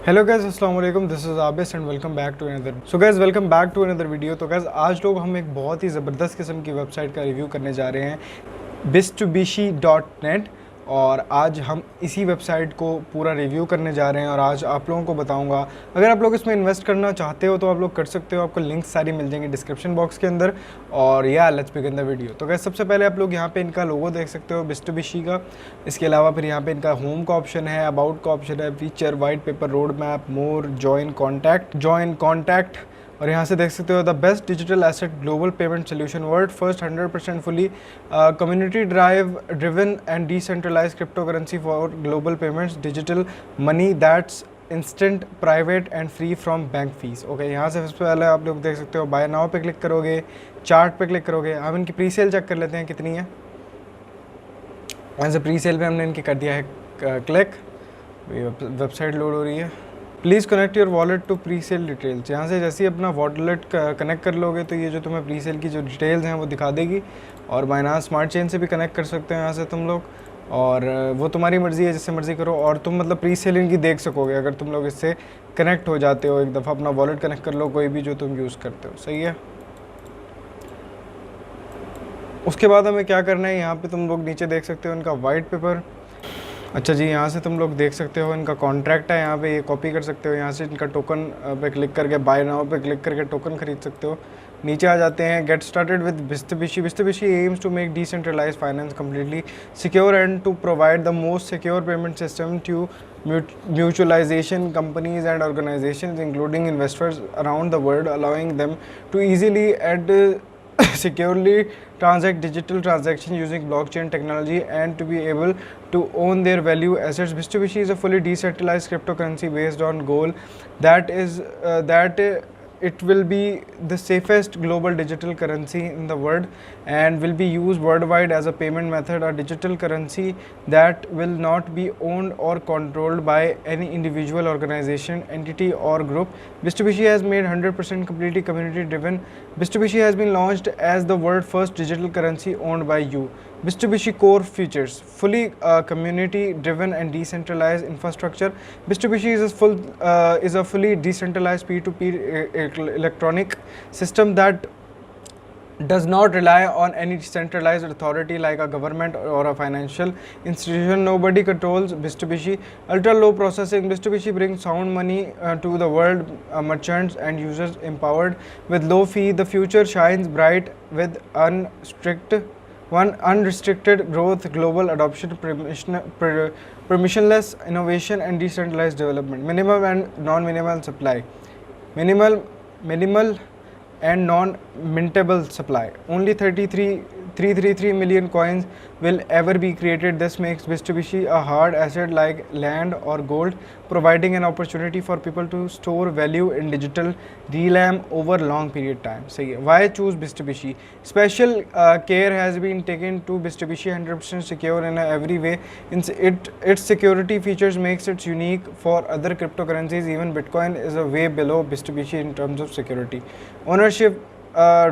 Hello guys, अस्सलाम वालेकुम। This is Abis and welcome back to another. So guys, welcome back to another video. तो guys, आज लोग हम एक बहुत ही ज़बरदस्त किस्म की वेबसाइट का रिव्यू करने जा रहे हैं, Bitsubishi.net। और आज हम इसी वेबसाइट को पूरा रिव्यू करने जा रहे हैं और आज आप लोगों को बताऊंगा। अगर आप लोग इसमें इन्वेस्ट करना चाहते हो तो आप लोग कर सकते हो, आपको लिंक्स सारी मिल जाएंगी डिस्क्रिप्शन बॉक्स के अंदर। और या लेट्स बिगिन द वीडियो। तो गाइस, सबसे पहले आप लोग यहाँ पे इनका लोगो देख सकते हो Bitsubishi का। इसके अलावा फिर यहाँ पे इनका होम का ऑप्शन है, अबाउट का ऑप्शन है, feature, white paper, road map, more, join contact. और यहाँ से देख सकते हो the best digital asset global payment solution, world first 100% fully community driven and decentralize crypto currency for global payments, digital money that's instant, private and free from bank fees. Okay, यहाँ से सबसे पहले आप लोग देख सकते हो बाय नाउ पे क्लिक करोगे, चार्ट पे क्लिक करोगे। हम इनकी प्री सेल चेक कर लेते हैं कितनी है। यहाँ से प्री सेल पे हमने इनकी कर दिया है क्लिक, वेबसाइट लोड हो रही है। Please connect your wallet to presale details. यहाँ से जैसे ही अपना वॉलेट कनेक्ट कर लोगे तो ये जो तुम्हें प्री सेल की जो डिटेल्स हैं वो दिखा देगी। और बाइनांस स्मार्ट चेन से भी कनेक्ट कर सकते हो यहाँ से तुम लोग, और वो तुम्हारी मर्ज़ी है, जिससे मर्ज़ी करो। और तुम मतलब प्री सेल इनकी देख सकोगे अगर तुम लोग इससे कनेक्ट हो जाते हो। एक दफ़ा अपना वॉलेट कनेक्ट कर लो, कोई भी जो तुम यूज़ करते हो। सही है। उसके बाद हमें क्या करना है, यहाँ पे तुम लोग नीचे देख सकते हो इनका वाइट पेपर। अच्छा जी, यहाँ से तुम लोग देख सकते हो इनका कॉन्ट्रैक्ट है, यहाँ पे ये कॉपी कर सकते हो। यहाँ से इनका टोकन पे क्लिक करके बाय नाउ पे क्लिक करके टोकन खरीद सकते हो। नीचे आ जाते हैं, get started with Bitsubishi aims to make decentralise finance completely secure and to provide the most secure payment system to mutualization companies and organizations including investors around the world, allowing them to easily and securely transact digital transactions using blockchain technology and to be able to own their value assets. Mitsubishi is a fully decentralized cryptocurrency based on goal that it will be the safest global digital currency in the world and will be used worldwide as a payment method, a digital currency that will not be owned or controlled by any individual organization, entity or group. Mitsubishi has made 100% completely community driven. Mitsubishi has been launched as the world first digital currency owned by you. Mitsubishi core features: fully community driven and decentralized infrastructure. Mitsubishi is a fully decentralized P2P electronic system that does not rely on any centralized authority like a government or a financial institution. Nobody controls Mitsubishi. Ultra low processing. Mitsubishi brings sound money to the world, merchants and users empowered with low fee. The future shines bright with unrestricted growth, global adoption, permissionless innovation and decentralized development. Minimal and non-minimal supply. Minimal and non-mintable supply. Only 333 million coins will ever be created. This makes Mitsubishi a hard asset like land or gold, providing an opportunity for people to store value in digital realm over long period time. सही है। Why choose Mitsubishi? Special care has been taken to Mitsubishi 100% secure in every way. Its security features makes it unique for other cryptocurrencies. Even Bitcoin is a way below Mitsubishi in terms of security. Ownership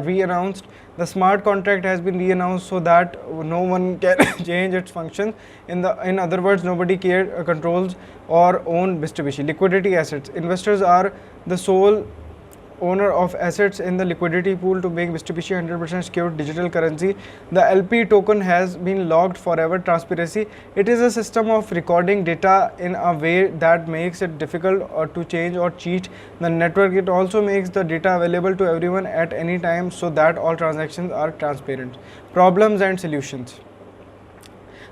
re-announced. The smart contract has been re-announced so that no one can change its function. In other words, nobody controls or own Mitsubishi. Liquidity assets. Investors are the sole owner of assets in the liquidity pool to make Mitsubishi 100% secure digital currency. The LP token has been locked forever. Transparency. It is a system of recording data in a way that makes it difficult to change or cheat the network. It also makes the data available to everyone at any time so that all transactions are transparent. Problems and solutions.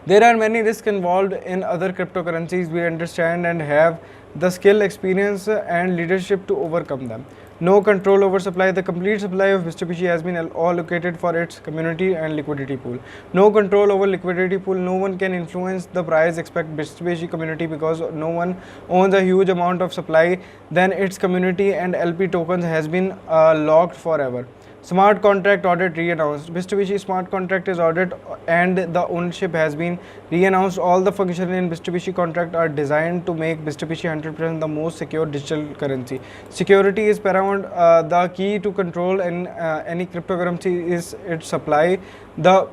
There are many risks involved in other cryptocurrencies. We understand and have the skill, experience and leadership to overcome them. No control over supply. The complete supply of Mitsubishi has been allocated for its community and liquidity pool. No control over liquidity pool. No one can influence the price except Mitsubishi community because no one owns a huge amount of supply. Then its community and LP tokens has been locked forever. Smart contract audit re-announced. Mitsubishi smart contract is audit and the ownership has been re-announced. All the functions in Mitsubishi contract are designed to make Mitsubishi 100% the most secure digital currency. Security is paramount. The key to control in any cryptocurrency is its supply. The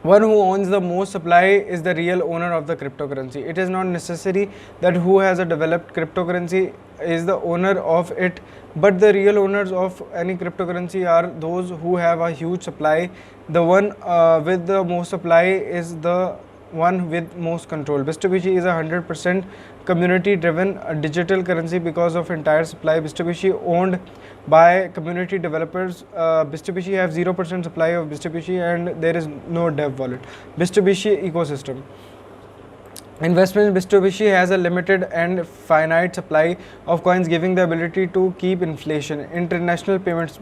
one who owns the most supply is the real owner of the cryptocurrency. It is not necessary that who has a developed cryptocurrency is the owner of it, but the real owners of any cryptocurrency are those who have a huge supply. The one with the most supply is the one with most control. Bitsubishi is a 100% community driven digital currency because of entire supply. Bitsubishi owned by community developers. Bitsubishi have 0% supply of Bitsubishi and there is no dev wallet. Bitsubishi ecosystem. Investment. Mitsubishi has a limited and finite supply of coins, giving the ability to keep inflation. International payments.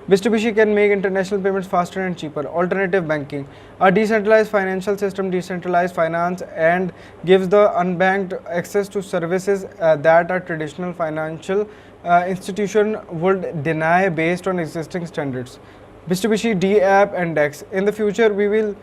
Mitsubishi can make international payments faster and cheaper. Alternative banking. A decentralized financial system, decentralized finance, and gives the unbanked access to services that a traditional financial institution would deny based on existing standards. Mitsubishi DApp and DEX. In the future, we will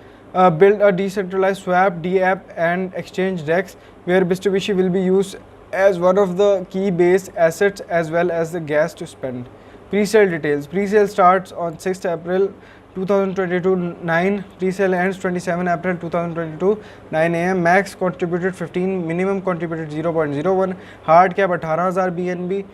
build a decentralized swap, DApp, and exchange DEX, where Mitsubishi will be used as one of the key base assets as well as the gas to spend. Pre-sale details. Pre-sale starts on 6th April 2022 9. Pre-sale ends 27 April 2022 9 am. Max contributed 15, minimum contributed 0.01. Hard cap 18,000 BNB,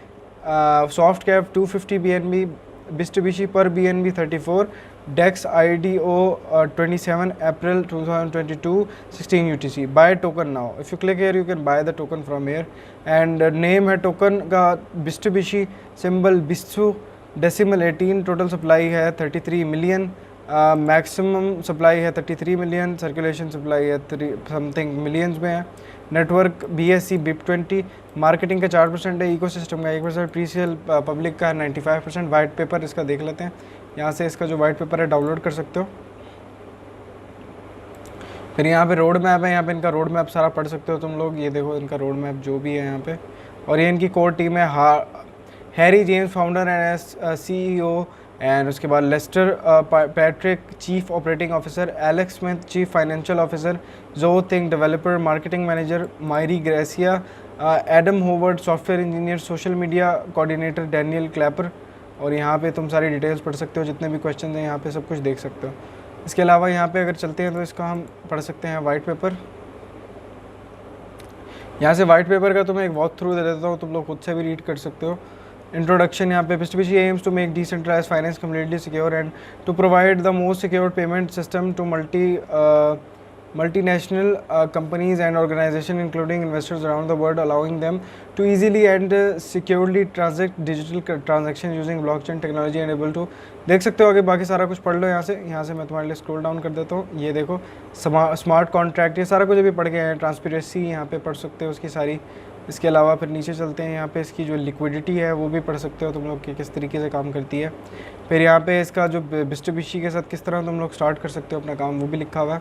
soft cap 250 BNB. Mitsubishi per BNB 34. DEX IDO 27 April 2022 16 UTC. Buy token now. If you click here, you can buy the token from here. And name है token का Mitsubishi, symbol BISU, decimal 18. Total supply है 33 million. Maximum supply है 33 million. Circulation supply है 3 something millions में है. Network BSC BIP20. Marketing का 4% है, ecosystem का 1%, प्रीसेल पब्लिक का 95%. वाइट पेपर इसका देख लेते हैं. यहाँ से इसका जो वाइट पेपर है डाउनलोड कर सकते हो. फिर यहाँ पे रोड मैप है, यहाँ पे इनका रोड मैप सारा पढ़ सकते हो तुम लोग. ये देखो इनका रोड मैप जो भी है यहाँ पे. और ये इनकी कोर टीम है. Harry James founder and CEO, and उसके बाद Lester Patrick chief operating officer, Alex Smith chief financial officer, जो thing developer marketing manager, Mairi Gracia, Adam Howard software engineer, social media coordinator Daniel Clapper. और यहाँ पे तुम सारी details पढ़ सकते हो, जितने भी क्वेश्चन हैं यहाँ पे सब कुछ देख सकते हो. इसके अलावा यहाँ पे अगर चलते हैं तो इसका हम पढ़ सकते हैं वाइट पेपर. यहाँ से वाइट पेपर का तुम्हें एक वॉक थ्रू दे देता हूँ, तुम लोग खुद से भी रीड कर सकते हो. इंट्रोडक्शन यहाँ पे. Mitsubishi aims to make decentralized finance completely secure and to provide the most secure payment system to multinational companies and organizations, including investors around the world, allowing them to easily and securely transact digital transactions using blockchain technology and able to. देख सकते हो आगे बाकी सारा कुछ पढ़ लो यहाँ से. यहाँ से मैं तुम्हारे लिए स्क्रॉल डाउन कर देता हूँ. ये देखो स्मार्ट कॉन्ट्रैक्ट, ये सारा कुछ अभी पढ़ के आए हैं. ट्रांसपेरेंसी यहाँ पे पढ़ सकते हो उसकी सारी. इसके अलावा फिर नीचे चलते हैं, यहाँ पे इसकी जो लिक्विडिटी है वो भी पढ़ सकते हो तुम लोग कि किस तरीके से काम करती है. फिर यहाँ पे इसका जो Mitsubishi के साथ किस तरह तुम लोग स्टार्ट कर सकते हो अपना काम, वो भी लिखा हुआ है.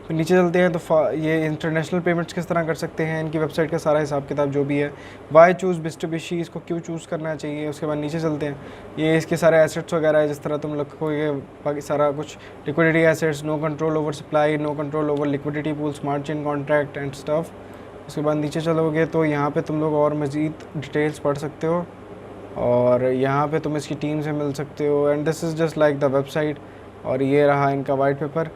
फिर नीचे चलते हैं तो ये इंटरनेशनल पेमेंट्स किस तरह कर सकते हैं, इनकी वेबसाइट का सारा हिसाब किताब जो भी है. वाई चूज़ Mitsubishi, इसको क्यों चूज़ करना चाहिए. उसके बाद नीचे चलते हैं, ये इसके सारे एसेट्स वगैरह है, जिस तरह तुम लोग को ये बाकी सारा कुछ liquidity assets, no control over supply, no control over liquidity pool, smart chain contract and stuff. उसके बाद नीचे चलोगे तो यहाँ पे तुम लोग और मज़ीद डिटेल्स पढ़ सकते हो और यहाँ पे तुम इसकी टीम से मिल सकते हो. And this is just like the website. और ये रहा इनका वाइट पेपर.